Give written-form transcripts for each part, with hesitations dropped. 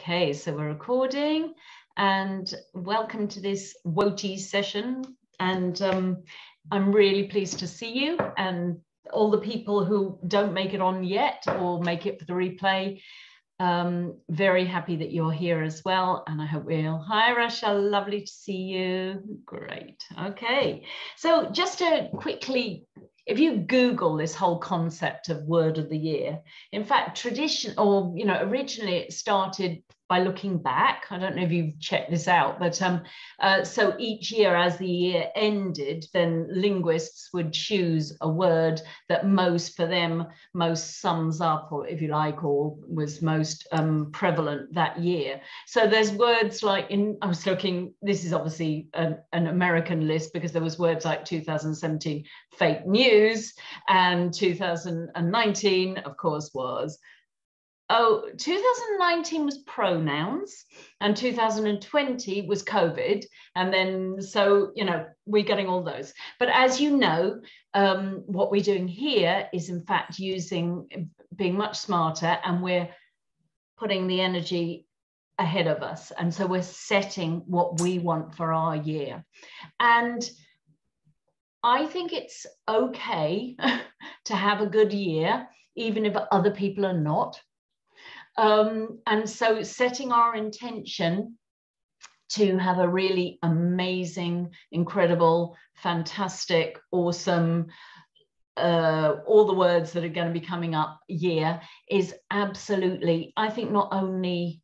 Okay, so we're recording, and welcome to this WOTY session. And I'm really pleased to see you, and all the people who don't make it on yet or make it for the replay. Very happy that you're here as well, and I hope we'll. Hi Rachel, lovely to see you. Great. Okay, so just to quickly, if you Google this whole concept of word of the year, in fact, originally it started by looking back. I don't know if you've checked this out, but so each year as the year ended, then linguists would choose a word that most sums up, or if you like, or was most prevalent that year. So there's words like, I was looking, this is obviously an American list, because there was words like 2017 fake news, and 2019 of course was 2019 was pronouns, and 2020 was COVID. And then, so, we're getting all those. But as you know, what we're doing here is in fact being much smarter, and we're putting the energy ahead of us. And so we're setting what we want for our year. And I think it's okay to have a good year, even if other people are not. And so setting our intention to have a really amazing, incredible, fantastic, awesome, all the words that are going to be coming up year is absolutely, I think, not only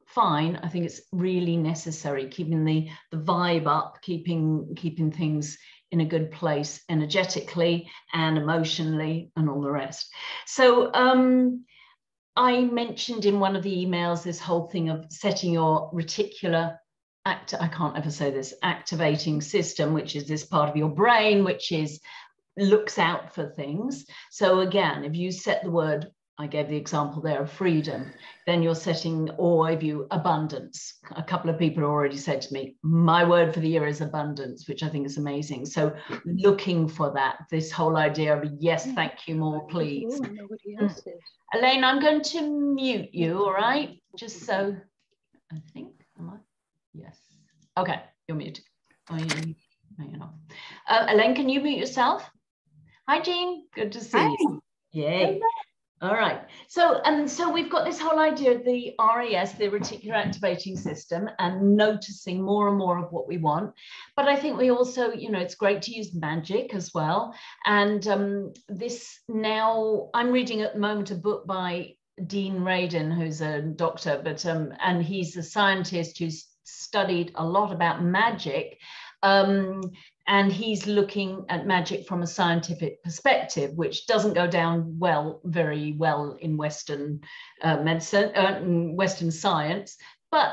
fine, I think it's really necessary, keeping the vibe up, keeping things in a good place energetically and emotionally and all the rest. So I mentioned in one of the emails this whole thing of setting your reticular I can't ever say this, activating system, which is this part of your brain which looks out for things. So again, if you set the word, I gave the example there of freedom, then you're setting, or if you abundance. A couple of people already said to me, my word for the year is abundance, which I think is amazing. So looking for that, this whole idea of yes, thank you, more please. Nobody else is. Elaine, I'm going to mute you, all right? Just so, I think, am I? Yes. Okay, you're muted. Oh, no, you're not. Elaine, can you mute yourself? Hi, Jean. Good to see you. Yay. All right. So we've got this whole idea of the RAS, the reticular activating system, and noticing more and more of what we want. But I think we also, it's great to use magic as well. And I'm reading at the moment a book by Dean Radin, who's a doctor, but and he's a scientist who's studied a lot about magic. And he's looking at magic from a scientific perspective, which doesn't go down very well in Western medicine, Western science. But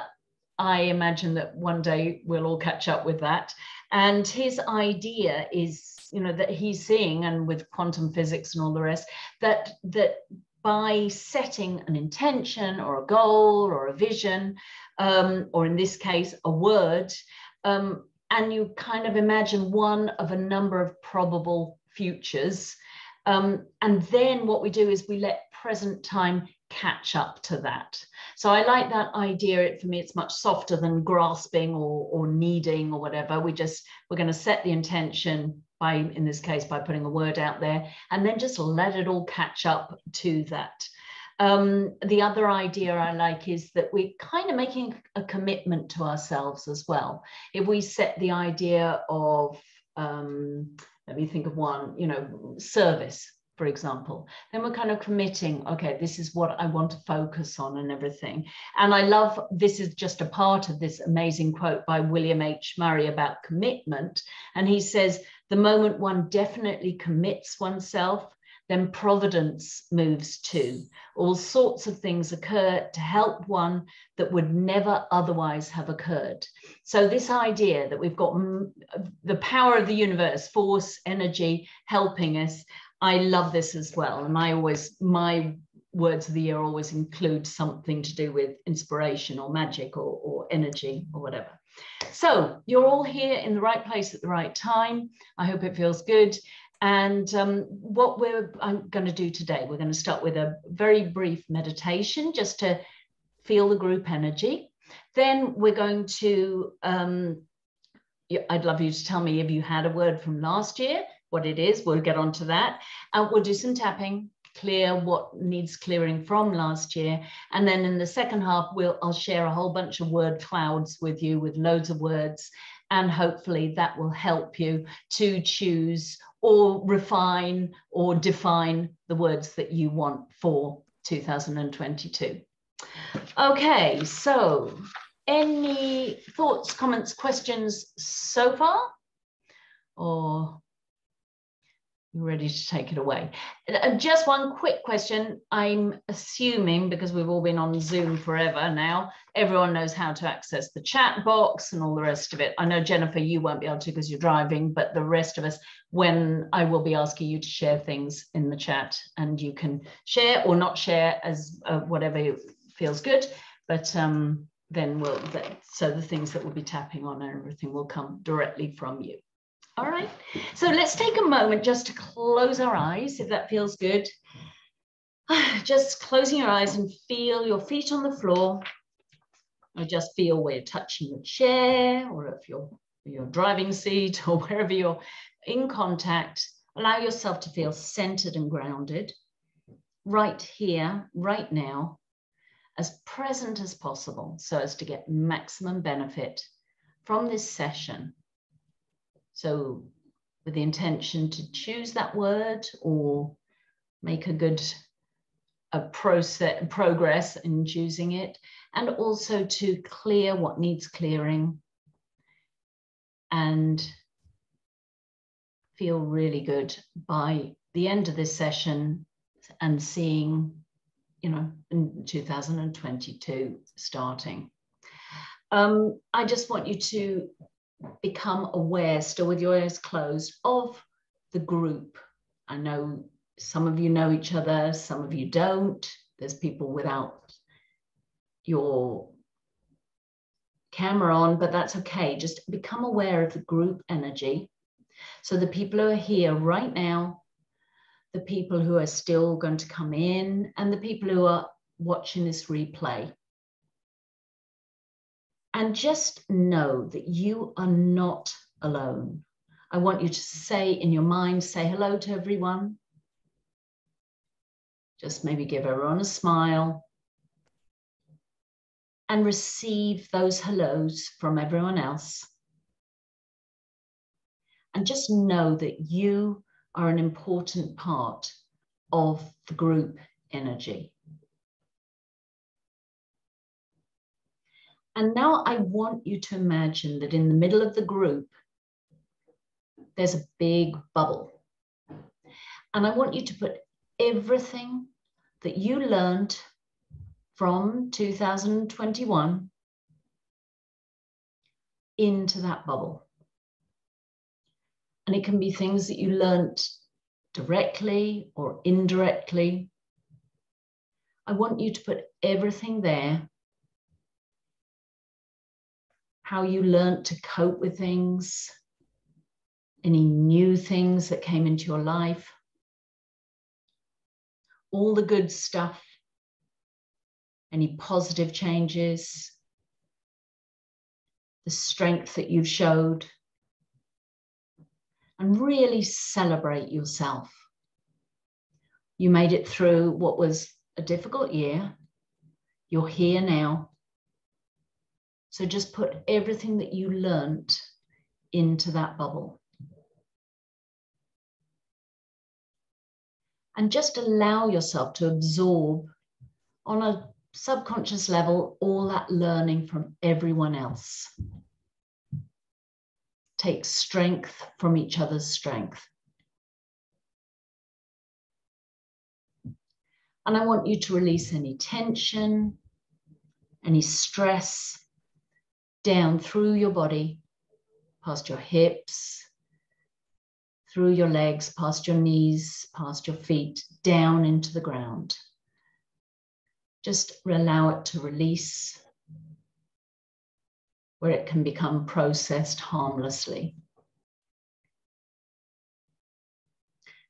I imagine that one day we'll all catch up with that. And his idea is, that he's seeing, and with quantum physics and all the rest, that by setting an intention or a goal or a vision, or in this case, a word, and you kind of imagine one of a number of probable futures. And then what we do is we let present time catch up to that. So I like that idea. For me, it's much softer than grasping or needing or whatever. We're going to set the intention in this case, by putting a word out there, and then just let it all catch up to that. The other idea I like is that we're kind of making a commitment to ourselves as well. If we set the idea of, let me think of one, service, for example, then we're kind of committing, okay, this is what I want to focus on and everything. And I love, this is just a part of this amazing quote by William H. Murray about commitment. And he says, the moment one definitely commits oneself, then providence moves too. All sorts of things occur to help one that would never otherwise have occurred. So this idea that we've got the power of the universe, force, energy, helping us, I love this as well. And my words of the year always include something to do with inspiration or magic or energy or whatever. So you're all here in the right place at the right time. I hope it feels good. And I'm going to do today, we're going to start with a very brief meditation just to feel the group energy. Then we're going to, I'd love you to tell me if you had a word from last year, what it is. We'll get onto that. We'll do some tapping, clear what needs clearing from last year. And then in the second half, I'll share a whole bunch of word clouds with you with loads of words. And hopefully that will help you to choose or refine or define the words that you want for 2022. Okay, so any thoughts, comments, questions so far? Or you ready to take it away? Just one quick question. I'm assuming, because we've all been on Zoom forever now, everyone knows how to access the chat box and all the rest of it. I know, Jennifer, you won't be able to because you're driving, but the rest of us, when I will be asking you to share things in the chat, and you can share or not share as whatever feels good. But then so the things that we'll be tapping on and everything will come directly from you. All right, so let's take a moment just to close our eyes, if that feels good. Just closing your eyes and feel your feet on the floor, or just feel where you're touching the chair, or if you're your driving seat, or wherever you're in contact. Allow yourself to feel centered and grounded right here, right now, as present as possible, so as to get maximum benefit from this session. So with the intention to choose that word or make a good progress in choosing it, and also to clear what needs clearing and feel really good by the end of this session and seeing, you know, in 2022 starting. I just want you to become aware, still with your eyes closed, of the group. I know some of you know each other, some of you don't. There's people without your camera on, but that's okay. Just become aware of the group energy. So the people who are here right now, the people who are still going to come in, and the people who are watching this replay. And just know that you are not alone. I want you to say in your mind, say hello to everyone. Just maybe give everyone a smile. And receive those hellos from everyone else. And just know that you are an important part of the group energy. And now I want you to imagine that in the middle of the group, there's a big bubble. And I want you to put everything that you learned from 2021 into that bubble. And it can be things that you learned directly or indirectly. I want you to put everything there. How you learned to cope with things, any new things that came into your life, all the good stuff, any positive changes, the strength that you've showed, and really celebrate yourself. You made it through what was a difficult year. You're here now. So just put everything that you learned into that bubble. And just allow yourself to absorb on a subconscious level all that learning from everyone else. Take strength from each other's strength. And I want you to release any tension, any stress, down through your body, past your hips, through your legs, past your knees, past your feet, down into the ground. Just allow it to release, where it can become processed harmlessly.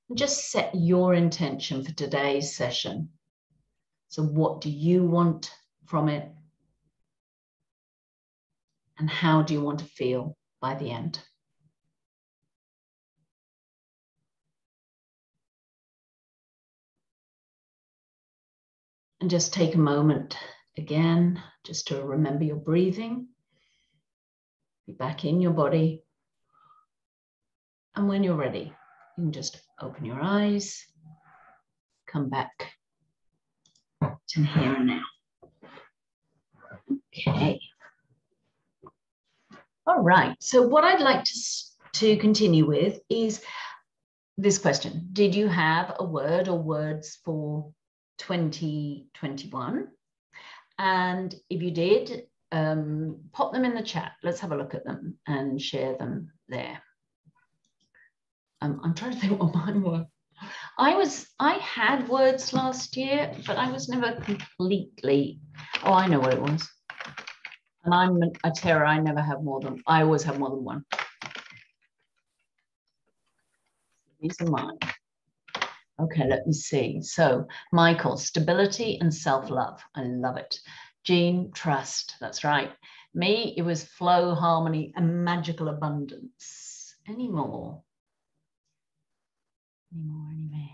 And just set your intention for today's session. So what do you want from it? And how do you want to feel by the end? And just take a moment again, just to remember your breathing. Be back in your body. And when you're ready, you can just open your eyes, come back to here and now. Okay. All right. So what I'd like to continue with is this question. Did you have a word or words for 2021? And if you did, pop them in the chat. Let's have a look at them and share them there. I'm trying to think what mine were. I had words last year, but I was never completely, oh, I know what it was. And I'm a terror, I always have more than one. These are mine. Okay, let me see. So, Michael, stability and self-love. I love it. Jean, trust. That's right. Me, it was flow, harmony, and magical abundance. Any more? Any more?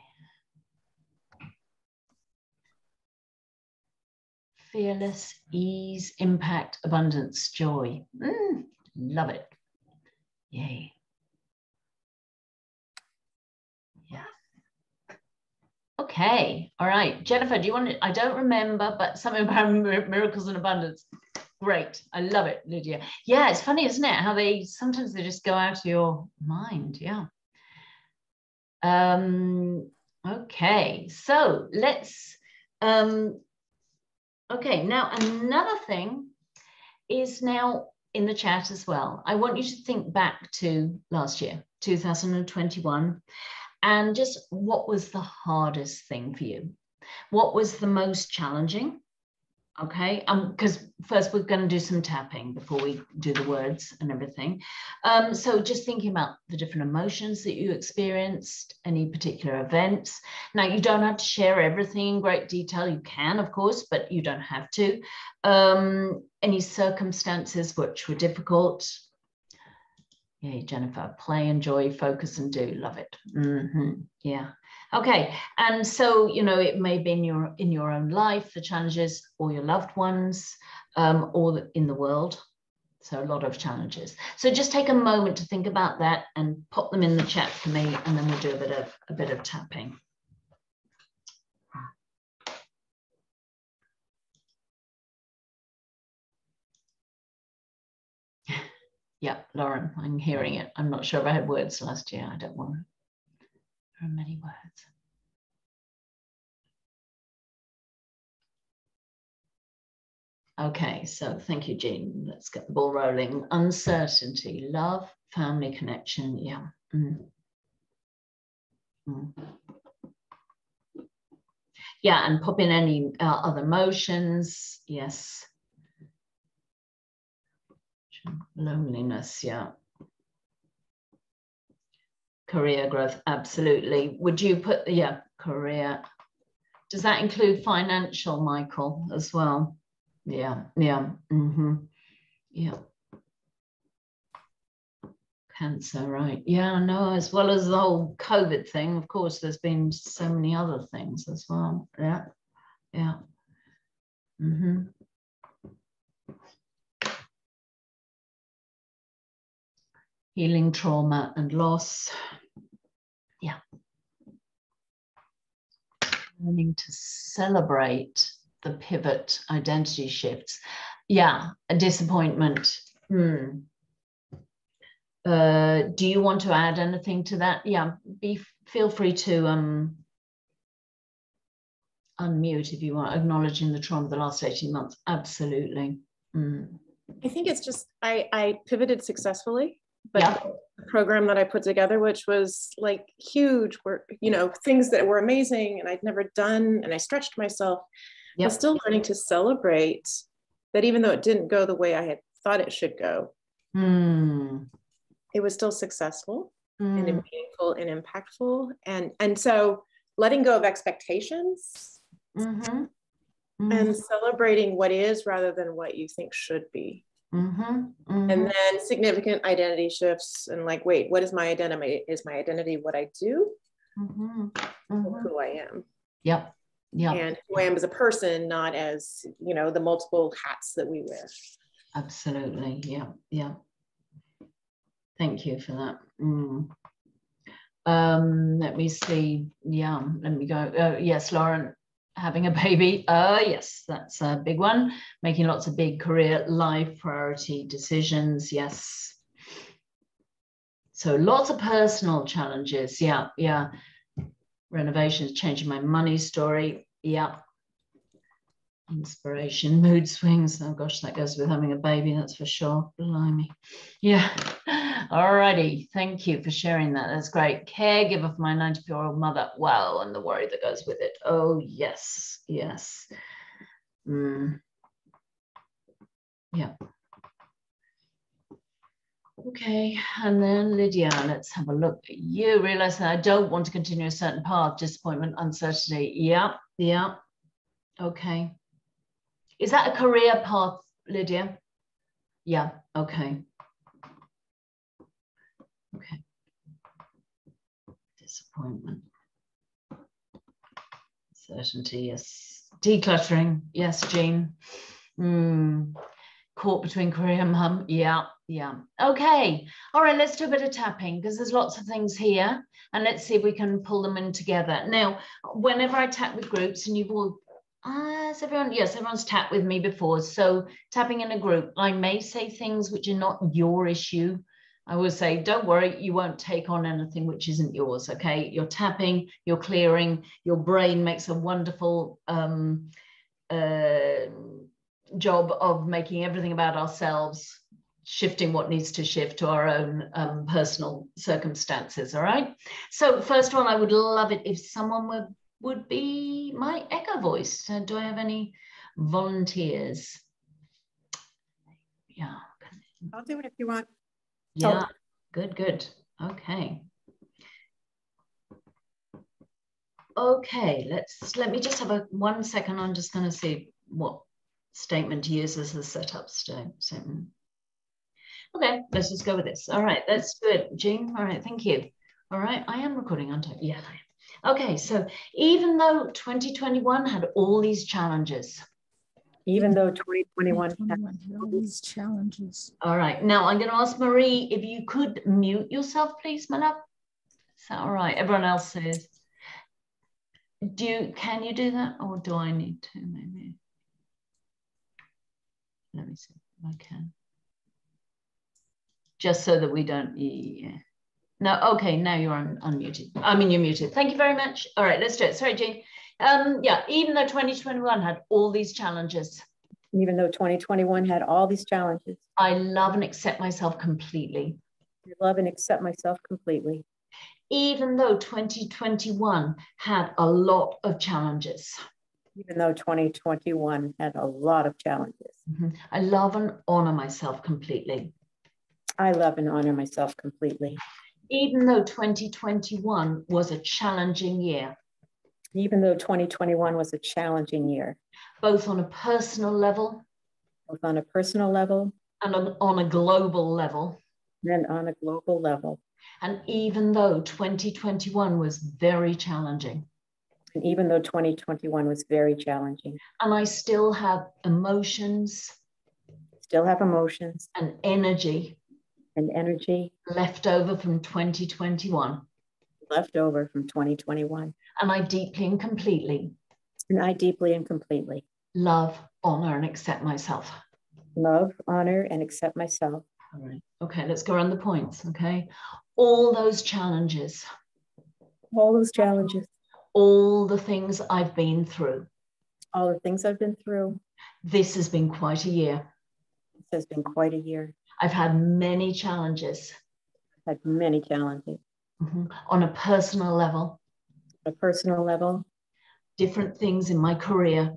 Fearless, ease, impact, abundance, joy. Love it. Yay. Yeah. Okay. All right. Jennifer, do you want to, I don't remember, but something about miracles and abundance. Great. I love it, Lydia. Yeah, it's funny, isn't it? How sometimes they just go out of your mind. Yeah. Okay. So let's, okay. Now, another thing is now in the chat as well. I want you to think back to last year, 2021, and just what was the hardest thing for you? What was the most challenging? Okay, because first we're going to do some tapping before we do the words and everything. So just thinking about the different emotions that you experienced, any particular events. Now, you don't have to share everything in great detail. You can, of course, but you don't have to. Any circumstances which were difficult. Yay, Jennifer, play, enjoy, focus, and do. Love it. Yeah. Okay. And so, you know, it may be in your own life, the challenges, or your loved ones, or in the world. So a lot of challenges. So just take a moment to think about that and pop them in the chat for me, and then we'll do a bit of tapping. Yeah, Lauren, I'm hearing it. I'm not sure if I had words last year. I don't want to. There are many words. Okay, so thank you, Jean. Let's get the ball rolling. Uncertainty, love, family connection. Yeah. Yeah, and pop in any other emotions. Yes. Loneliness, yeah. Career growth, absolutely. Would you put, yeah, career. Does that include financial, Michael, as well? Yeah, yeah. Yeah. Cancer, right. Yeah, no, as well as the whole COVID thing, of course, there's been so many other things as well. Yeah, yeah. Healing trauma and loss. Yeah. Learning to celebrate the pivot identity shifts. Yeah, a disappointment. Do you want to add anything to that? Yeah, feel free to unmute if you want, acknowledging the trauma of the last 18 months. Absolutely. I think it's just, I pivoted successfully, but yeah. The program that I put together, which was like huge, were, you know, things that were amazing and I'd never done, and I stretched myself. Yep. I was still learning to celebrate that even though it didn't go the way I had thought it should go, it was still successful and meaningful and impactful. And so letting go of expectations and celebrating what is rather than what you think should be. And then significant identity shifts and like, wait, what is my identity? Is my identity what I do? Or who I am? Yep. And who I am as a person, not as, you know, the multiple hats that we wear. Absolutely. Yeah. Thank you for that. Let me see. Yeah, let me go. Yes, Lauren, having a baby. Yes, that's a big one. Making lots of big career life priority decisions. Yes. So lots of personal challenges. Yeah. Renovations, changing my money story. Yeah. Inspiration, mood swings. Oh gosh, that goes with having a baby, that's for sure. Blimey. Yeah. Alrighty. Thank you for sharing that. That's great. Caregiver for my 94-year-old mother. Wow, and the worry that goes with it. Oh, yes. Yeah. Okay, and then Lydia, let's have a look. You realize that I don't want to continue a certain path, disappointment, uncertainty. Yeah. Okay. Is that a career path, Lydia? Yeah, okay. Disappointment. Certainty, yes. Decluttering, yes, Jean. Caught between career and mum, yeah. Okay, all right, let's do a bit of tapping because there's lots of things here and let's see if we can pull them in together. Now, whenever I tap with groups, and you've all, everyone's tapped with me before. So tapping in a group, I may say things which are not your issue. I will say, don't worry, you won't take on anything which isn't yours, okay? You're tapping, you're clearing, your brain makes a wonderful job of making everything about ourselves, shifting what needs to shift to our own personal circumstances, all right? So first one, I would love it if someone would be my echo voice. Do I have any volunteers? Yeah. I'll do it if you want. Yeah, good. Okay. Okay, let me just have 1 second. I'm just going to see what statement to use as the setup statement. Okay, let's just go with this. All right, that's good. Jean, all right, thank you. All right, I am recording, aren't I? Yeah, I am. Okay, so even though 2021 had all these challenges. Even though 2021 had all these challenges. All right, now I'm going to ask Marie if you could mute yourself, please, my love. Is that all right? Everyone else says. Can you do that, or do I need to maybe? Let me see if I can. Just so that we don't, yeah. No, okay, now you're unmuted. I mean, you're muted. Thank you very much. All right, let's do it. Sorry, Jean. Yeah, even though 2021 had all these challenges. Even though 2021 had all these challenges. I love and accept myself completely. I love and accept myself completely. Even though 2021 had a lot of challenges. Even though 2021 had a lot of challenges. I love and honor myself completely. I love and honor myself completely. Even though 2021 was a challenging year. Even though 2021 was a challenging year. Both on a personal level. Both on a personal level. And on a global level. And on a global level. And even though 2021 was very challenging. And even though 2021 was very challenging. And I still have emotions. Still have emotions. And energy. And energy. Left over from 2021. Left over from 2021. And I deeply and completely. And I deeply and completely. Love, honor, and accept myself. Love, honor, and accept myself. All right. Okay, let's go around the points, okay? All those challenges. All those challenges. All the things I've been through. All the things I've been through. This has been quite a year. This has been quite a year. I've had many challenges. I've had many challenges. On a personal level. A personal level. Different things in my career.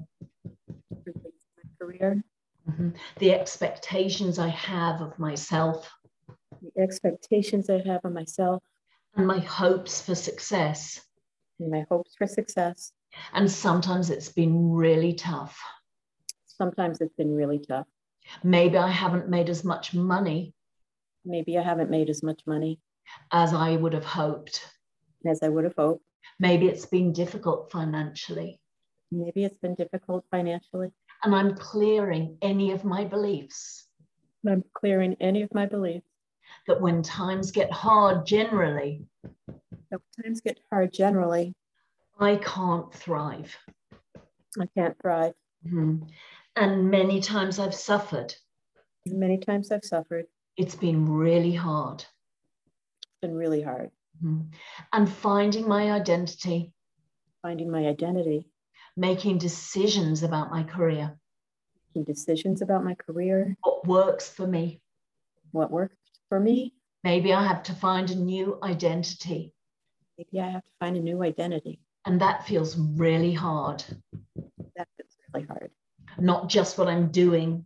Different things in my career. The expectations I have of myself. The expectations I have of myself. And my hopes for success. And my hopes for success. And sometimes it's been really tough. Sometimes it's been really tough. Maybe I haven't made as much money. Maybe I haven't made as much money as I would have hoped. As I would have hoped. Maybe it's been difficult financially. Maybe it's been difficult financially. And I'm clearing any of my beliefs. I'm clearing any of my beliefs. That when times get hard generally, I can't thrive. I can't thrive. Mm-hmm. And many times I've suffered. Many times I've suffered. It's been really hard. It's been really hard. Mm-hmm. And finding my identity. Finding my identity. Making decisions about my career. Making decisions about my career. What works for me. What works for me. Maybe I have to find a new identity. Maybe I have to find a new identity. And that feels really hard. That feels really hard. Not just what I'm doing.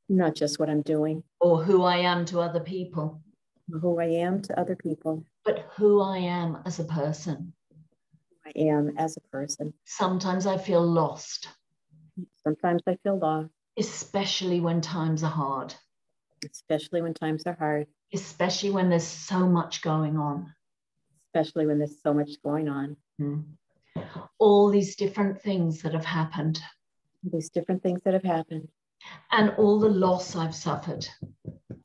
Not just what I'm doing. Or who I am to other people. Or who I am to other people. But who I am as a person. Who I am as a person. Sometimes I feel lost. Sometimes I feel lost. Especially when times are hard. Especially when times are hard. Especially when there's so much going on. Especially when there's so much going on. All these different things that have happened. These different things that have happened. And all the loss I've suffered.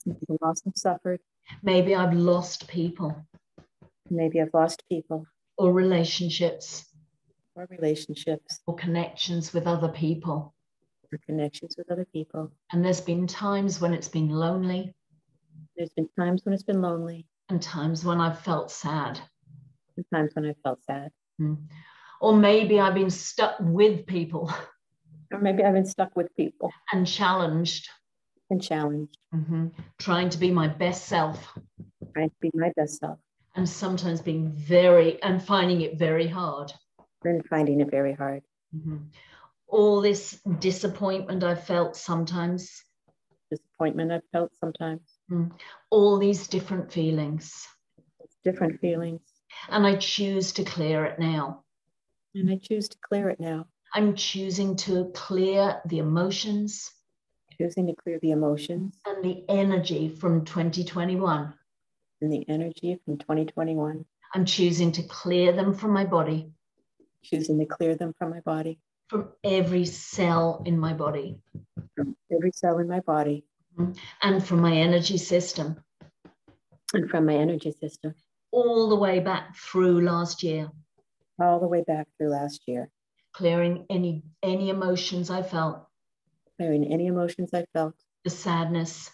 The loss I've suffered. Maybe I've lost people. Maybe I've lost people. Or relationships. Or relationships. Or connections with other people. Or connections with other people. And there's been times when it's been lonely. There's been times when it's been lonely. And times when I've felt sad. And times when I felt sad. Or maybe I've been stuck with people. Or maybe I've been stuck with people. And challenged. And challenged. Trying to be my best self. Trying to be my best self. And sometimes finding it very hard. And finding it very hard. All this disappointment I've felt sometimes. Disappointment I've felt sometimes. All these different feelings. Different feelings. And I choose to clear it now. And I choose to clear it now. I'm choosing to clear the emotions. Choosing to clear the emotions. And the energy from 2021. And the energy from 2021. I'm choosing to clear them from my body. Choosing to clear them from my body. From every cell in my body. From every cell in my body. And from my energy system. And from my energy system. All the way back through last year. All the way back through last year. Clearing any emotions I felt. Clearing any emotions I felt. The sadness.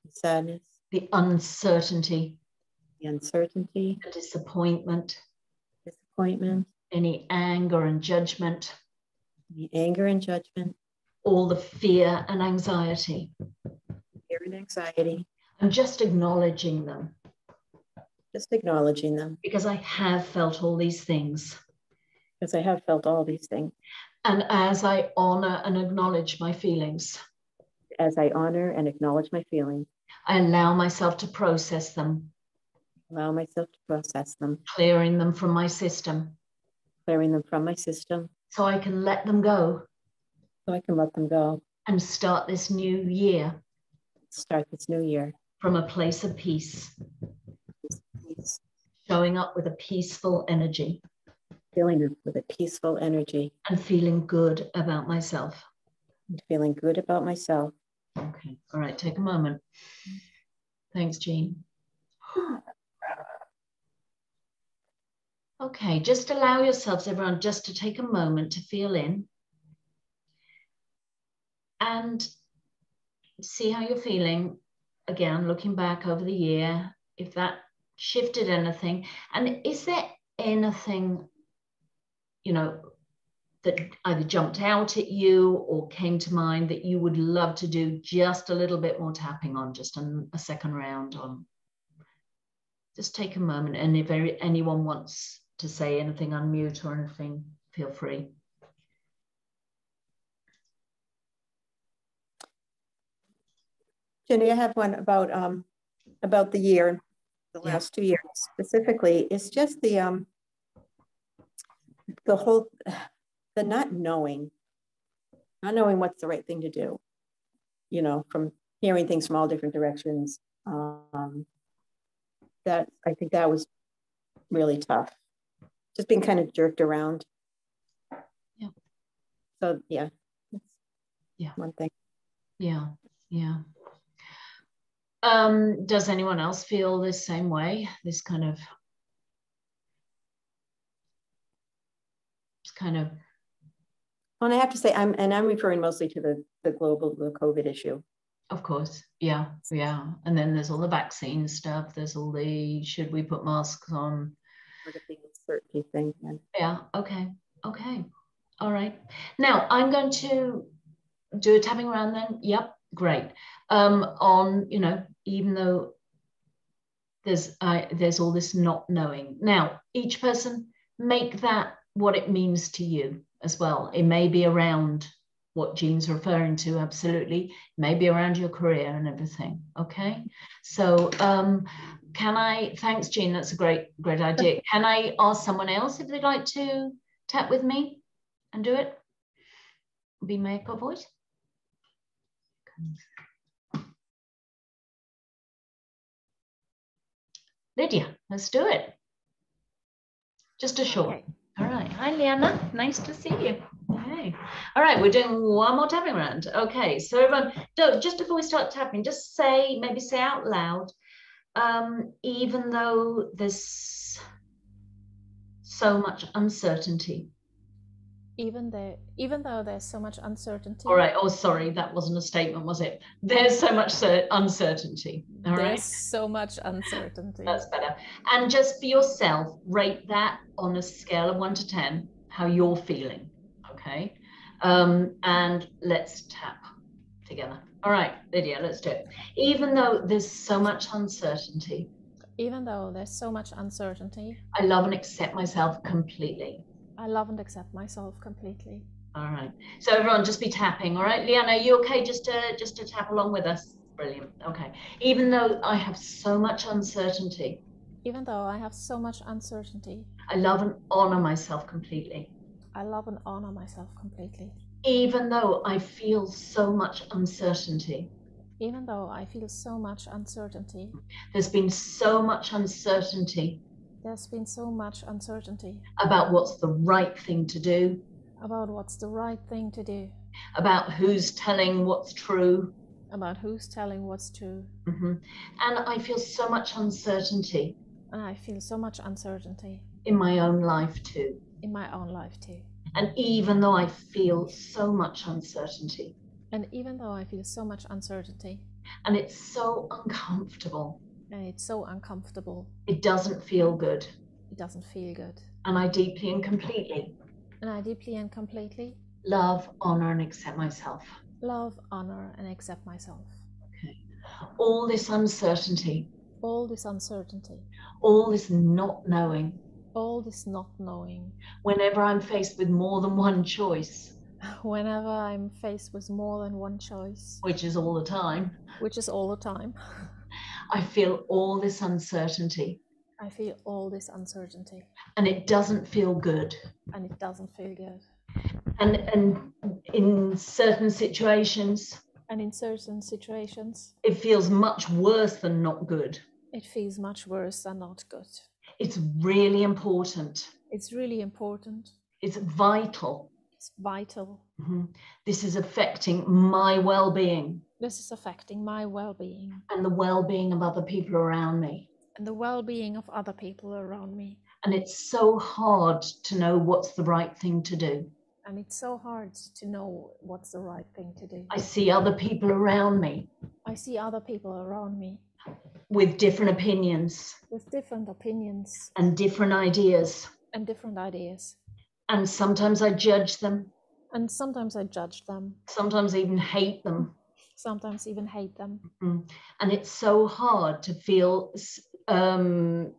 The sadness. The uncertainty. The uncertainty. The disappointment. Disappointment. Any anger and judgment. The anger and judgment. All the fear and anxiety. Fear and anxiety. I'm just acknowledging them. Just acknowledging them. Because I have felt all these things. Because I have felt all these things. And as I honor and acknowledge my feelings. As I honor and acknowledge my feelings. I allow myself to process them. Allow myself to process them. Clearing them from my system. Clearing them from my system. So I can let them go. So I can let them go. And start this new year. Start this new year. From a place of peace. Peace. Showing up with a peaceful energy. Feeling up with a peaceful energy. And feeling good about myself. And feeling good about myself. Okay. All right. Take a moment. Thanks, Jean. Okay. Just allow yourselves, everyone, just to take a moment to feel in. And see how you're feeling. Again, looking back over the year, if that shifted anything. And is there anything, that either jumped out at you or came to mind that you would love to do just a little bit more tapping on, just a second round on? Just take a moment, and if anyone wants to say anything, unmute or anything, feel free. Jenny, I have one about the year, the last 2 years specifically. It's just the the not knowing what's the right thing to do, you know, from hearing things from all different directions. That I think that was really tough. Just being kind of jerked around. Yeah. So yeah. Yeah. One thing. Yeah. Yeah. Does anyone else feel the same way? This kind of And I have to say, I'm referring mostly to the COVID issue. Of course, yeah. And then there's all the vaccine stuff. There's all the should we put masks on? Sort of the uncertainty thing. Yeah. Okay. All right. Now I'm going to do a tapping around then. Yep. Great. On, you know, even though there's all this not knowing. Now each person make that what it means to you as well. It may be around what Jean's referring to, absolutely. Maybe around your career and everything, okay? So thanks Jean, that's a great idea. Can I ask someone else if they'd like to tap with me and do it? Be my echo voice. Lydia, let's do it. Just a short. Okay. All right. Hi, Leanna. Nice to see you. Hey. All right, we're doing one more tapping round. Okay, so everyone, just before we start tapping, just maybe say out loud, even though there's so much uncertainty. Even though there's so much uncertainty. All right. Oh, sorry, that wasn't a statement, was it? There's so much uncertainty. All right. There's so much uncertainty. That's better. And just for yourself, rate that on a scale of 1 to 10, how you're feeling. Okay. And let's tap together. All right, Lydia, let's do it. Even though there's so much uncertainty. Even though there's so much uncertainty. I love and accept myself completely. I love and accept myself completely. All right. So everyone just be tapping. All right. Leanna, are you okay just to tap along with us? Brilliant. Okay. Even though I have so much uncertainty. Even though I have so much uncertainty. I love and honor myself completely. I love and honor myself completely. Even though I feel so much uncertainty. Even though I feel so much uncertainty. There's been so much uncertainty. There's been so much uncertainty. About what's the right thing to do. About what's the right thing to do. About who's telling what's true. About who's telling what's true. Mm-hmm. And I feel so much uncertainty. And I feel so much uncertainty. In my own life too. In my own life too. And even though I feel so much uncertainty. And even though I feel so much uncertainty. And it's so uncomfortable. And it's so uncomfortable. It doesn't feel good. It doesn't feel good. And I deeply and completely. And I deeply and completely. Love, honor, and accept myself. Love, honor, and accept myself. Okay. All this uncertainty. All this uncertainty. All this not knowing. All this not knowing. Whenever I'm faced with more than one choice. Whenever I'm faced with more than one choice. Which is all the time. Which is all the time. I feel all this uncertainty. I feel all this uncertainty. And it doesn't feel good. And it doesn't feel good. And in certain situations. And in certain situations. It feels much worse than not good. It feels much worse than not good. It's really important. It's really important. It's vital. It's vital. Mm-hmm. This is affecting my well-being. This is affecting my well-being. And the well-being of other people around me. And the well-being of other people around me. And it's so hard to know what's the right thing to do. And it's so hard to know what's the right thing to do. I see other people around me. I see other people around me. With different opinions. With different opinions. And different ideas. And different ideas. And sometimes I judge them. And sometimes I judge them. Sometimes I even hate them. Sometimes even hate them. Mm-hmm. And it's so hard to feel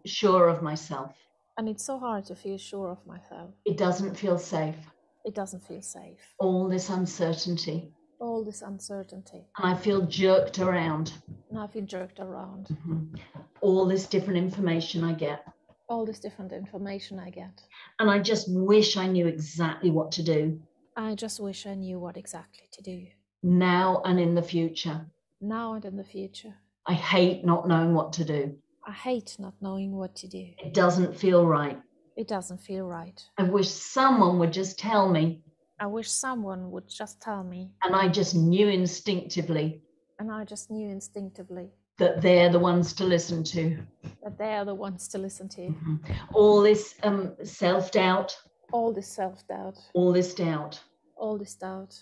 sure of myself. And it's so hard to feel sure of myself. It doesn't feel safe. It doesn't feel safe. All this uncertainty. All this uncertainty. And I feel jerked around. And I feel jerked around. Mm-hmm. All this different information I get. all this different information I get. And I just wish I knew exactly what to do. I just wish I knew what exactly to do. Now and in the future. Now and in the future. I hate not knowing what to do. I hate not knowing what to do. It doesn't feel right. It doesn't feel right. I wish someone would just tell me. I wish someone would just tell me. And I just knew instinctively. And I just knew instinctively. That they're the ones to listen to. That they are the ones to listen to. Mm-hmm. All this self-doubt. All this self-doubt. All this doubt. All this doubt.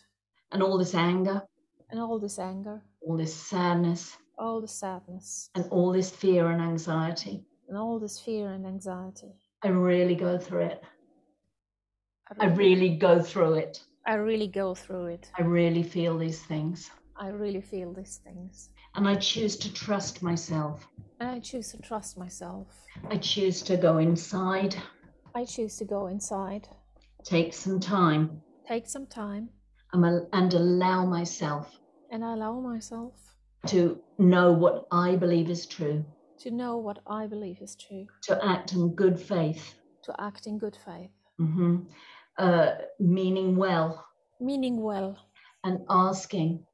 And all this anger. And all this anger. All this sadness. All the sadness. And all this fear and anxiety. And all this fear and anxiety. I really go through it. I really go through it. I really go through it. I really feel these things. I really feel these things. And I choose to trust myself. And I choose to trust myself. I choose to go inside. I choose to go inside. Take some time. Take some time. And allow myself. And allow myself. To know what I believe is true. To know what I believe is true. To act in good faith. To act in good faith. Mm-hmm. Meaning well. Meaning well. And asking.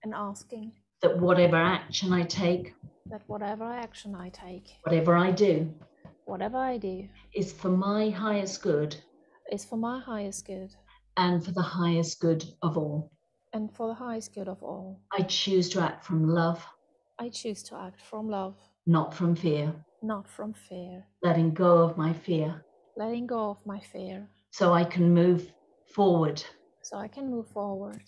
And asking. That whatever action I take. That whatever action I take. Whatever I do. Whatever I do. Is for my highest good. Is for my highest good. And for the highest good of all. And for the highest good of all. I choose to act from love. I choose to act from love. Not from fear. Not from fear. Letting go of my fear. Letting go of my fear. So I can move forward. So I can move forward.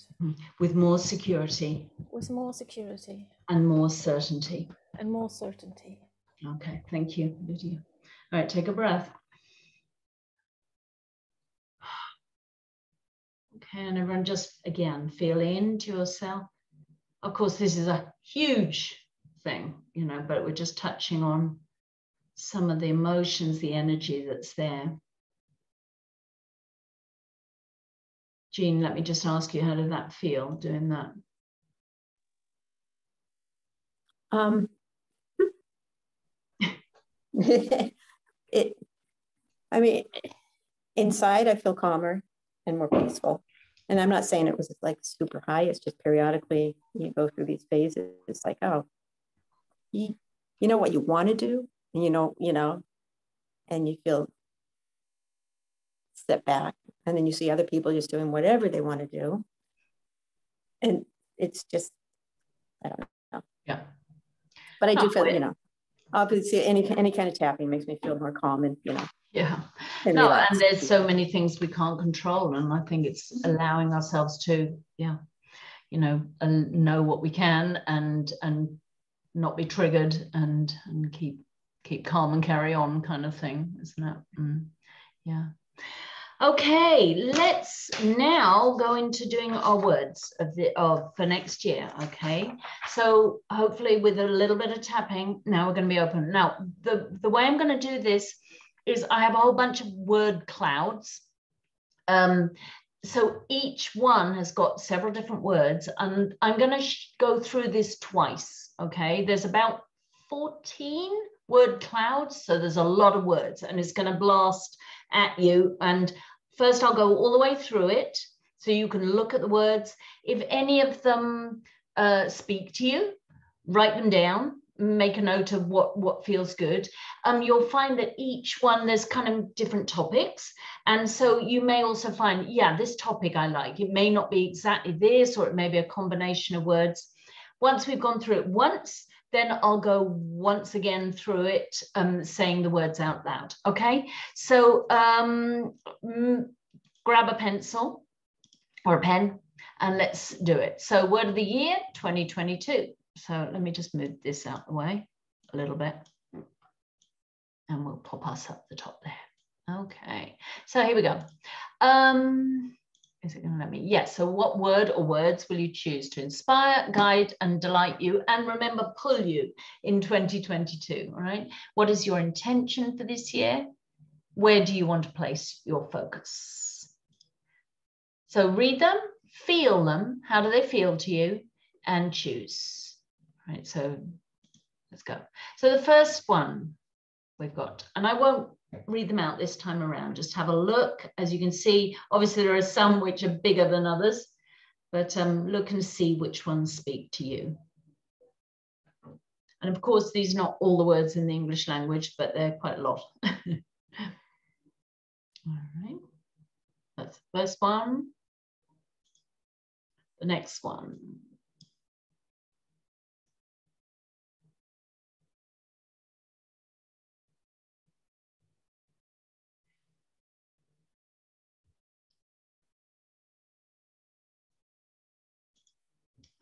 With more security. With more security. And more certainty. And more certainty. Okay, thank you, Lydia. All right, take a breath. Okay, and everyone just, again, feel into yourself. Of course, this is a huge thing, you know, but we're just touching on some of the emotions, the energy that's there. Jean, let me just ask you, how did that feel doing that? I mean, inside I feel calmer and more peaceful. And I'm not saying it was like super high. It's just periodically you go through these phases. It's like, oh, you know what you want to do, and you know, and you feel step back, and then you see other people just doing whatever they want to do, and it's just, I don't know. Yeah. But I do feel, you know, obviously any kind of tapping makes me feel more calm and, you know. Yeah. And no, relaxed. and there's so many things we can't control, and I think it's allowing ourselves to, you know what we can and not be triggered and keep calm and carry on, kind of thing, isn't it? Yeah. Okay, let's now go into doing our words for next year. Okay, so hopefully with a little bit of tapping, now we're going to be open. Now the way I'm going to do this is I have a whole bunch of word clouds. So each one has got several different words, and I'm going to go through this twice. Okay, there's about 14 word clouds, so there's a lot of words, and it's going to blast at you. And first I'll go all the way through it so you can look at the words. If any of them speak to you, write them down, make a note of what feels good. You'll find that each one, there's kind of different topics, and so you may also find, yeah, this topic I like. It may not be exactly this, or it may be a combination of words. Once we've gone through it once, then I'll go once again through it, saying the words out loud. Okay, so grab a pencil or a pen and let's do it. So word of the year, 2022. So let me just move this out of the way a little bit, and we'll pop us up the top there. Okay, so here we go. Is it going to let me? Yes. So what word or words will you choose to inspire, guide, and delight you, and remember, pull you in 2022? All right. What is your intention for this year? Where do you want to place your focus? So read them, feel them. How do they feel to you? And choose. All right. So let's go. So the first one we've got, and I won't read them out this time around. Just have a look. As you can see, obviously there are some which are bigger than others, but look and see which ones speak to you. And of course, these are not all the words in the English language, but they're quite a lot. All right, that's the first one. The next one.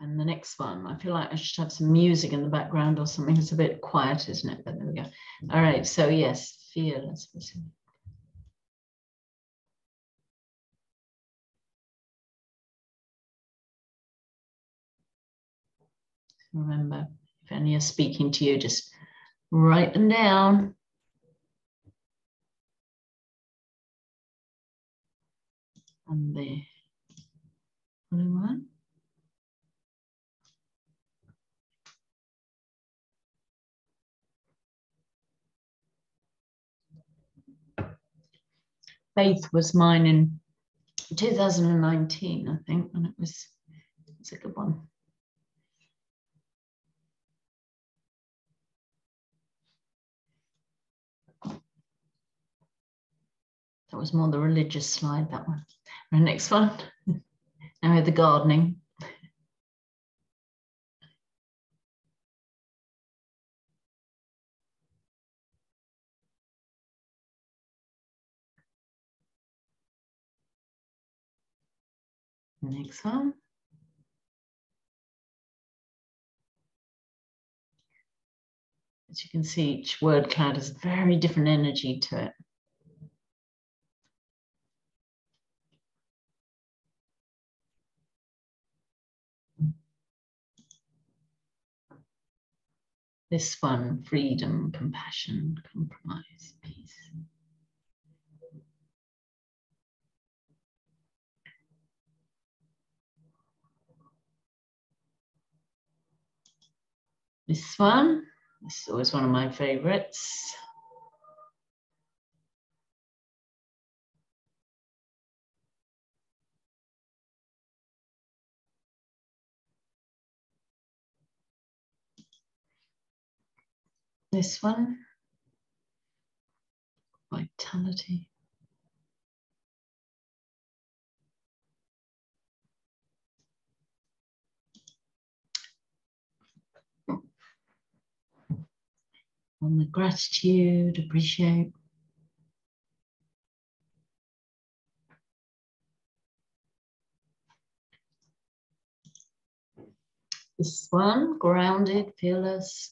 And the next one, I feel like I should have some music in the background or something. It's a bit quiet, isn't it? But there we go. All right, so yes, fearless. Remember, if any are speaking to you, just write them down. And the blue one. Faith was mine in 2019, I think, and it's a good one. That was more the religious slide, that one. The next one, now the gardening. Next one. As you can see, each word cloud has very different energy to it. This one, freedom, compassion, compromise, peace. This one, this is always one of my favorites. This one, vitality. On the gratitude, appreciate. This one, grounded, fearless.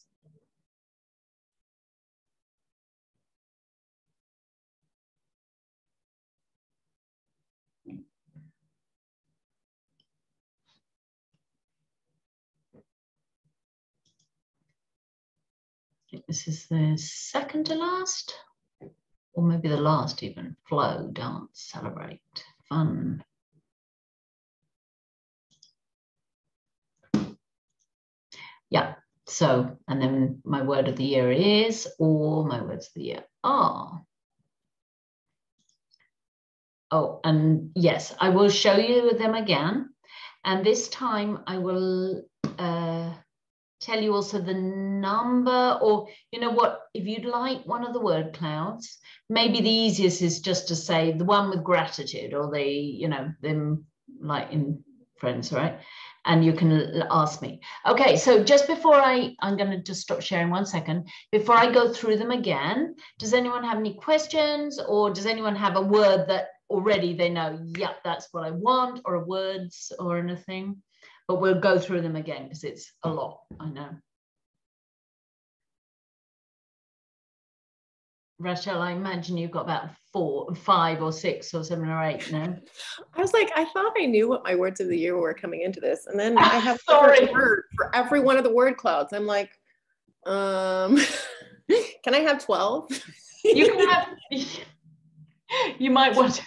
I think this is the second to last, or maybe the last even. Flow, dance, celebrate, fun. Yeah, so, and then my word of the year is, or my words of the year are. Oh, and yes, I will show you them again. And this time I will tell you also the number, or you know what, if you'd like one of the word clouds, maybe the easiest is just to say the one with gratitude, or the, you know, them like in Friends, right? And you can ask me. Okay, so just before I'm going to just stop sharing 1 second. Before I go through them again, does anyone have any questions, or does anyone have a word that already they know, yep, that's what I want, or words or anything? But we'll go through them again because it's a lot, I know. Rachel, I imagine you've got about 4, 5 or 6 or 7 or 8 now. I was like, I thought I knew what my words of the year were coming into this. And then I have a word for every one of the word clouds. I'm like, can I have 12? You can have, you might want,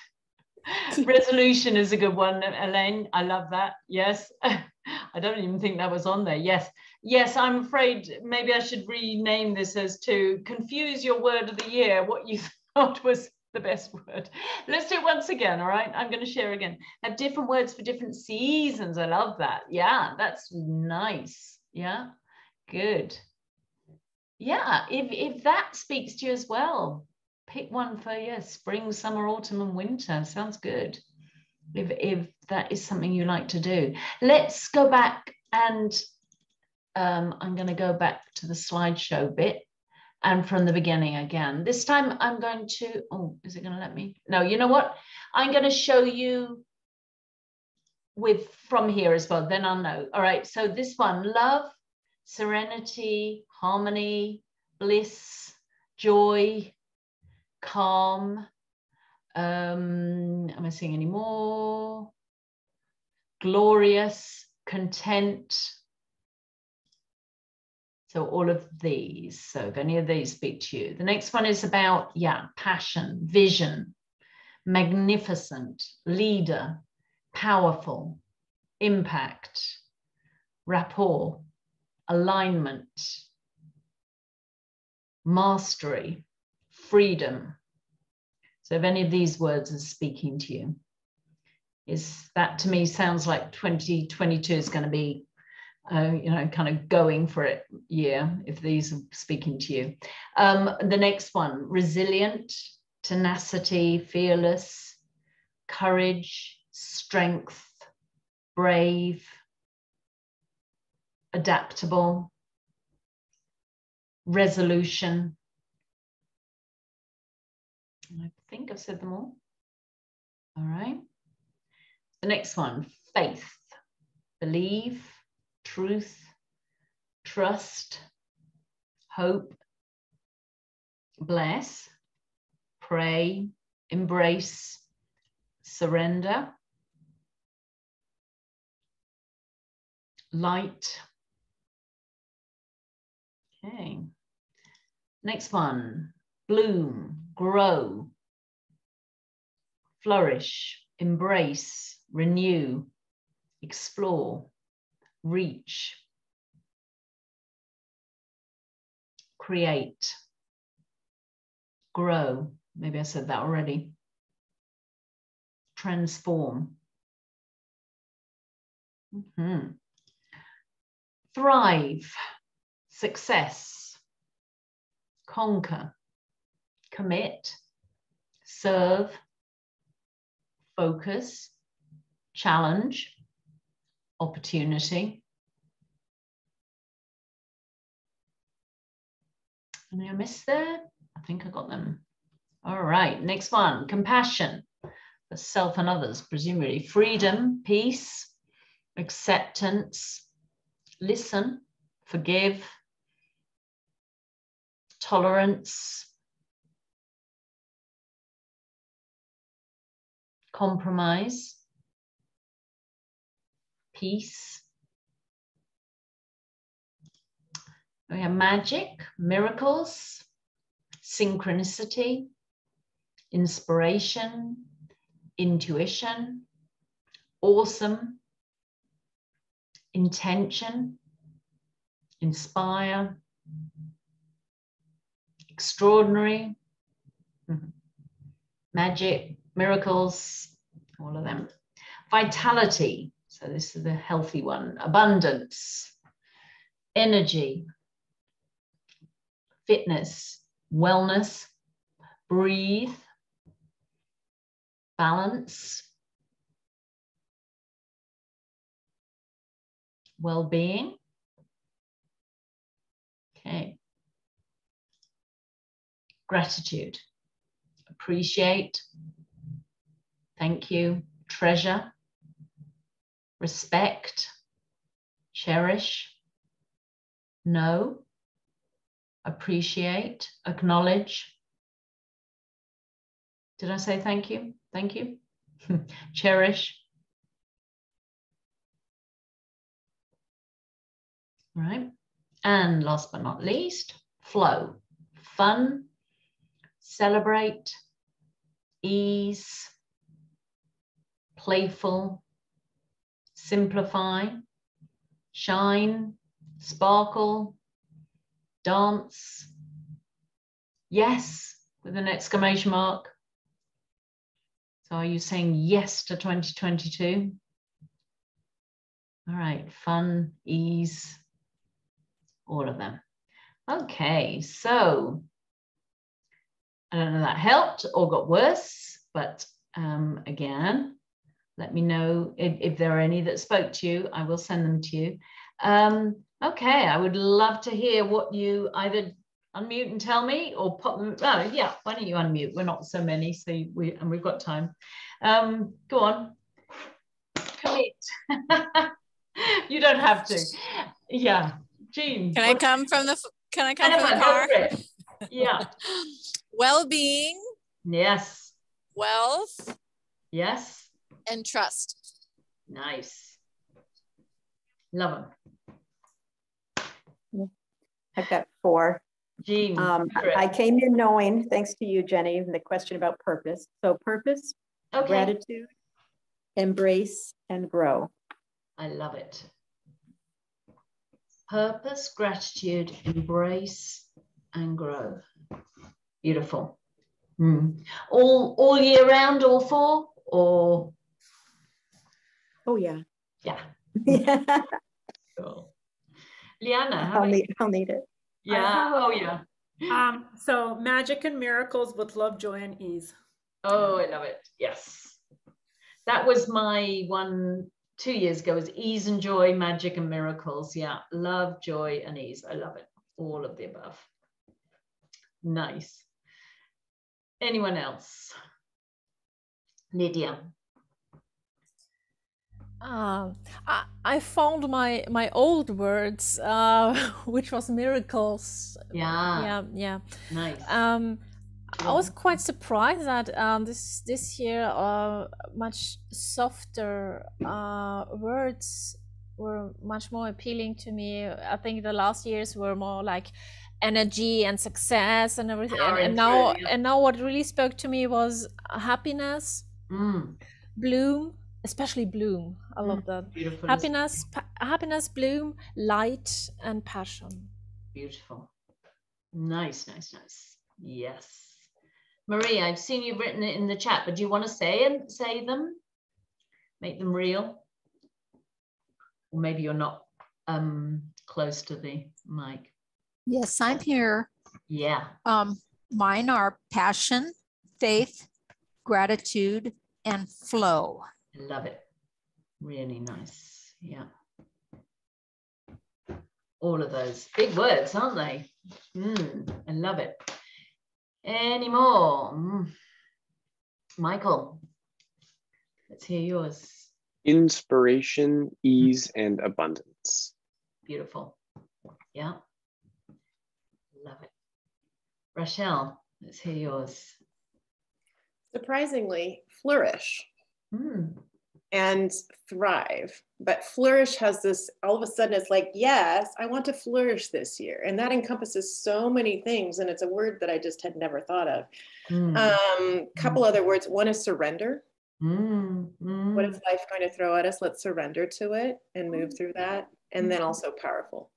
resolution is a good one, Elaine. I love that. Yes. I don't even think that was on there. Yes. Yes, I'm afraid maybe I should rename this as to confuse your word of the year. What you What was the best word? Let's do it once again, all right? I'm going to share again. Have different words for different seasons. I love that. Yeah, that's nice. Yeah, good. Yeah, if that speaks to you as well, pick one for, spring, summer, autumn, and winter. Sounds good. If that is something you like to do. Let's go back and I'm going to go back to the slideshow bit. And from the beginning again. This time I'm going to, oh, is it going to let me? No, you know what? I'm going to show you from here as well, then I'll know. All right, so this one, love, serenity, harmony, bliss, joy, calm. Am I seeing any more? Glorious, content. So all of these, so if any of these speak to you. The next one is about, passion, vision, magnificent, leader, powerful, impact, rapport, alignment, mastery, freedom. So if any of these words are speaking to you, that to me sounds like 2022 is going to be kind of going for it year, if these are speaking to you. The next one, resilient, tenacity, fearless, courage, strength, brave, adaptable, resolution. I think I've said them all. All right. The next one, faith, believe, truth, trust, hope, bless, pray, embrace, surrender, light. Okay. Next one, bloom, grow, flourish, embrace, renew, explore, reach, create, grow. Maybe I said that already. Transform. Thrive, success, conquer, commit, serve, focus, challenge, opportunity. Any I missed there? I think I got them. All right, next one, compassion for self and others, presumably. Freedom, peace, acceptance, listen, forgive, tolerance, compromise, peace. We have magic, miracles, synchronicity, inspiration, intuition, awesome, intention, inspire, extraordinary, magic, miracles, all of them. Vitality, so this is the healthy one. Abundance, energy, fitness, wellness, breathe, balance, well-being. Okay. Gratitude, appreciate, thank you, treasure, respect, cherish, know, appreciate, acknowledge. Did I say thank you? Thank you. Cherish. Right. And last but not least, flow. Fun, celebrate, ease, playful, simplify, shine, sparkle, dance. Yes, with an exclamation mark. So are you saying yes to 2022? All right, fun, ease, all of them. Okay, so I don't know if that helped or got worse, but again, let me know if there are any that spoke to you. I will send them to you. Okay, I would love to hear what you either unmute and tell me or pop them. Oh, yeah, why don't you unmute? We're not so many, so we've got time. Go on. Commit. You don't have to. Yeah, Jean. Can I come from the car? Yeah. Well-being. Yes. Wealth. Yes. And trust. Nice. Love them. I've got 4. Jean. I came in knowing, thanks to you, Jenny, the question about purpose. So purpose, okay. Gratitude, embrace, and grow. I love it. Purpose, gratitude, embrace, and grow. Beautiful. All year round, all 4, or? Oh yeah. Yeah. Yeah. Cool. Liana, I'll need it. Yeah. Oh yeah. So magic and miracles with love, joy, and ease. Oh, I love it. Yes. That was my one 2 years ago, was ease and joy, magic and miracles. Yeah. Love, joy, and ease. I love it. All of the above. Nice. Anyone else? Lydia. I found my old words, which was miracles. Yeah. Nice. I was quite surprised that this year much softer words were much more appealing to me. I think the last years were more like energy and success and everything, and now what really spoke to me was happiness, bloom, especially bloom. I love that. Beautiful. Happiness, bloom, light, and passion. Beautiful. Nice. Yes. Maria, I've seen you've written it in the chat, but do you want to say them? Make them real? Or maybe you're not close to the mic. Yes, I'm here. Yeah. Mine are passion, faith, gratitude, and flow. I love it. Really nice. Yeah. All of those big words, aren't they? I love it. Any more? Michael, let's hear yours. Inspiration, ease, and abundance. Beautiful. Yeah. Love it. Rochelle, let's hear yours. Surprisingly, flourish and thrive. But flourish has this, all of a sudden it's like, yes, I want to flourish this year. And that encompasses so many things. And it's a word that I just had never thought of. Couple other words. One is surrender. What is life going to throw at us? Let's surrender to it and move through that. And then also powerful.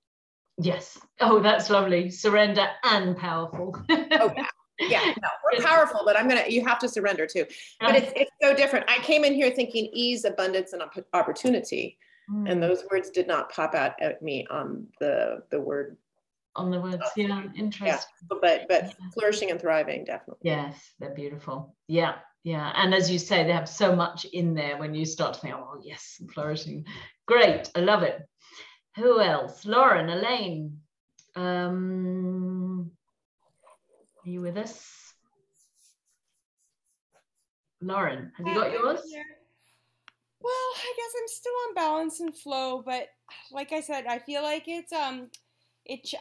Yes. Oh, that's lovely. Surrender and powerful. Oh, yeah. No, we're powerful, but you have to surrender too. But it's so different. I came in here thinking ease, abundance, and opportunity. And those words did not pop out at me on the word. On the words, yeah, interesting. Yeah, but flourishing and thriving, definitely. Yes, they're beautiful. Yeah. And as you say, they have so much in there when you start to think, oh, yes, flourishing. Great. I love it. Who else? Lauren, Elaine. Are you with us? Lauren, have you got yours? Well, I guess I'm still on balance and flow, but like I said, I feel like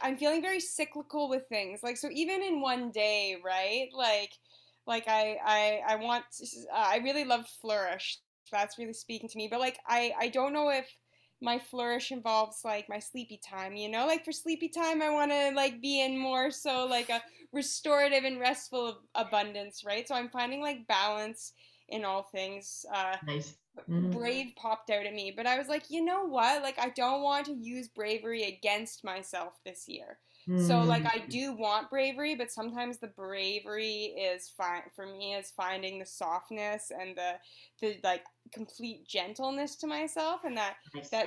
I'm feeling very cyclical with things. Like, so even in one day, right? Like I really love flourish. That's really speaking to me. But like, I don't know if my flourish involves like my sleepy time, you know, like for sleepy time, I want to like be in more so like a restorative and restful abundance, right? So I'm finding like balance in all things. Nice. Brave popped out at me, but I was like, you know what? Like, I don't want to use bravery against myself this year. So like I do want bravery, but sometimes the bravery is fine for me is finding the softness and the like complete gentleness to myself, and that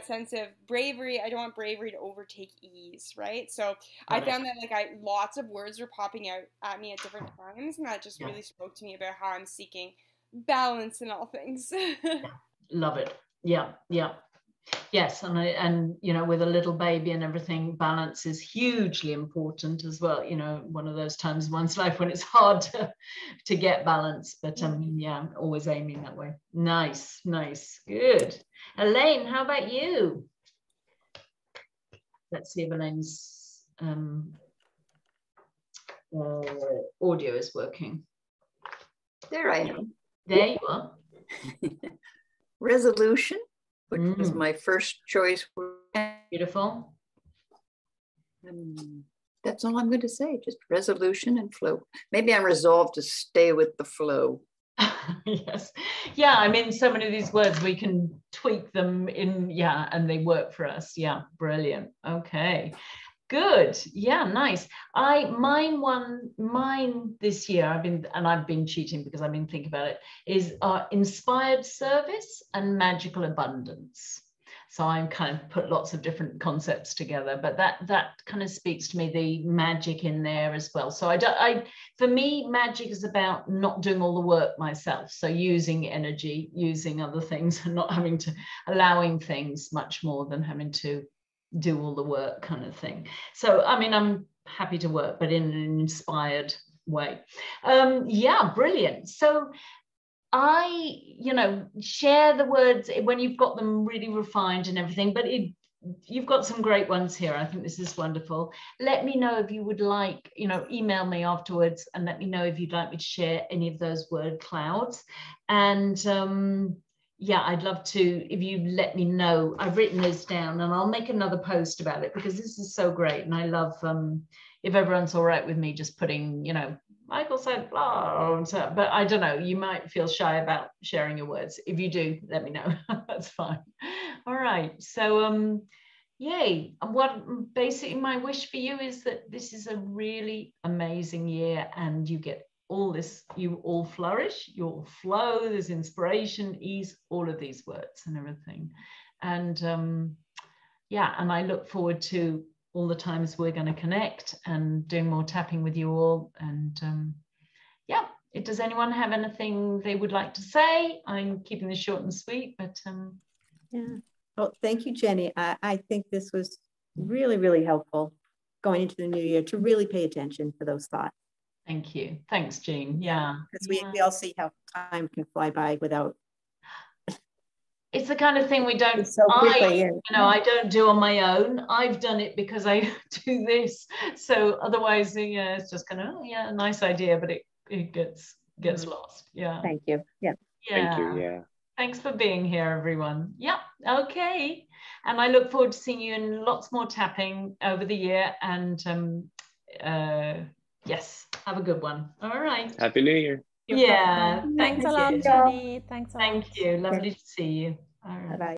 sense of bravery. I don't want bravery to overtake ease, right? So I found that like lots of words were popping out at me at different times, and that just really spoke to me about how I'm seeking balance in all things. Love it. Yeah. Yes, and you know, with a little baby and everything, balance is hugely important as well. You know, one of those times in one's life when it's hard to get balance, but yeah, always aiming that way. Nice, good. Elaine, how about you? Let's see if Elaine's audio is working. There I am. There you are. Resolution, which was my first choice. Beautiful. That's all I'm going to say, just resolution and flow. Maybe I'm resolved to stay with the flow. Yes. Yeah, I mean, so many of these words, we can tweak them in, and they work for us. Yeah, brilliant. Okay. Good. Yeah, nice. Mine this year, I've been cheating because I've been thinking about it, is inspired service and magical abundance. So I kind of put lots of different concepts together, but that kind of speaks to me, the magic in there as well. So for me, magic is about not doing all the work myself. So using energy, using other things, and not having to, allowing things much more than having to do all the work kind of thing. So, I mean, I'm happy to work, but in an inspired way. Yeah, brilliant. So share the words when you've got them really refined and everything, but you've got some great ones here. I think this is wonderful. Let me know if you would like, email me afterwards and let me know if you'd like me to share any of those word clouds. And yeah, I'd love to, if you let me know. I've written this down and I'll make another post about it because this is so great. And I love, if everyone's all right with me just putting, Michael said blah, but I don't know, you might feel shy about sharing your words. If you do, let me know. That's fine. All right. So, yay. What basically my wish for you is that this is a really amazing year and you get all this, you all flourish, you all flow, there's inspiration, ease, all of these words and everything. And yeah, and I look forward to all the times we're going to connect and doing more tapping with you all. And yeah, does anyone have anything they would like to say? I'm keeping this short and sweet, but yeah. Well, thank you, Jenny. I think this was really, really helpful going into the new year to really pay attention to those thoughts. Thank you. Thanks, Jean. Yeah. Because we all see how time can fly by without. It's the kind of thing we don't, so quickly, I don't do on my own. I've done it because I do this. So otherwise, yeah, it's just kind of, a nice idea, but it gets lost. Yeah. Thank you. Yeah. Thank you. Yeah. Thanks for being here, everyone. Yeah. Okay. And I look forward to seeing you in lots more tapping over the year. And yes, have a good one. All right. Happy New Year. Yeah. Thanks a lot, Jenny. Thanks a lot. Thank you. Lovely to see you. All right. Bye-bye.